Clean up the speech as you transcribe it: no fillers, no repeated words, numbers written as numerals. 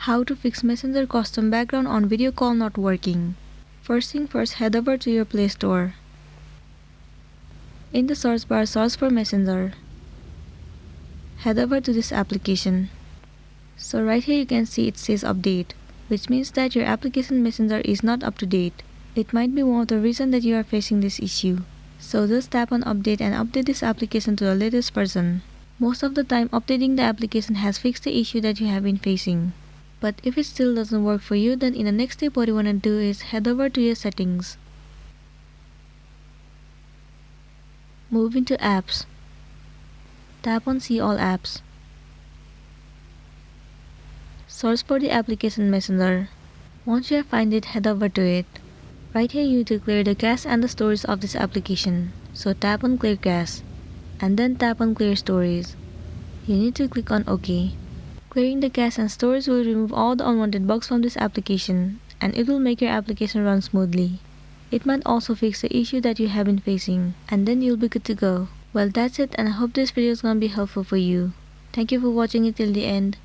How to fix Messenger custom background on video call not working. First thing first, head over to your Play Store. In the search bar, search for Messenger. Head over to this application. So right here you can see it says update, which means that your application Messenger is not up to date. It might be one of the reasons that you are facing this issue. So just tap on update and update this application to the latest version. Most of the time, updating the application has fixed the issue that you have been facing. But if it still doesn't work for you, then in the next step what you want to do is head over to your settings. Move into apps. Tap on see all apps. Search for the application Messenger. Once you have found it, head over to it. Right here you need to clear the cache and the storage of this application. So tap on clear cache and then tap on clear storage. You need to click on OK. Clearing the cache and storage will remove all the unwanted bugs from this application and it will make your application run smoothly. It might also fix the issue that you have been facing and then you'll be good to go. Well, that's it, and I hope this video is gonna be helpful for you. Thank you for watching it till the end.